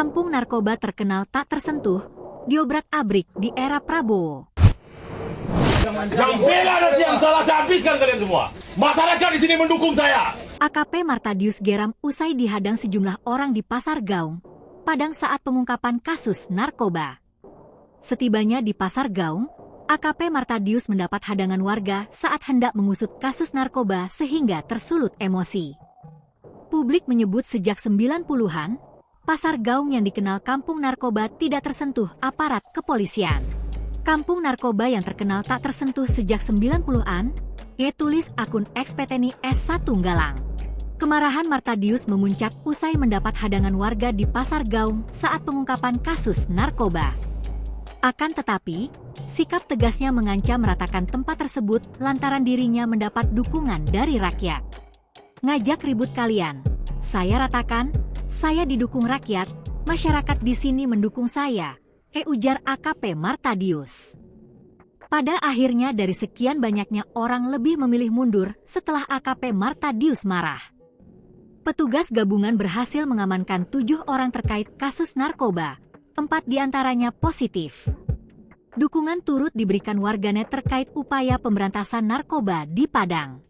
Kampung narkoba terkenal tak tersentuh, diobrak-abrik di era Prabowo. Yang bela nanti yang salah saya habiskan kalian semua. Masyarakat di sini mendukung saya. AKP Martadius geram usai dihadang sejumlah orang di Pasar Gaung, Padang saat pengungkapan kasus narkoba. Setibanya di Pasar Gaung, AKP Martadius mendapat hadangan warga saat hendak mengusut kasus narkoba sehingga tersulut emosi. Publik menyebut sejak 90-an, Pasar Gaung yang dikenal kampung narkoba tidak tersentuh aparat kepolisian. Kampung narkoba yang terkenal tak tersentuh sejak 90-an, tulis akun XPTNI S1 Galang. Kemarahan Martadius memuncak usai mendapat hadangan warga di Pasar Gaung saat pengungkapan kasus narkoba. Akan tetapi, sikap tegasnya mengancam meratakan tempat tersebut lantaran dirinya mendapat dukungan dari rakyat. Ngajak ribut kalian, saya ratakan, saya didukung rakyat, masyarakat di sini mendukung saya, ujar AKP Martadius. Pada akhirnya dari sekian banyaknya orang lebih memilih mundur setelah AKP Martadius marah. Petugas gabungan berhasil mengamankan 7 orang terkait kasus narkoba, 4 diantaranya positif. Dukungan turut diberikan warganet terkait upaya pemberantasan narkoba di Padang.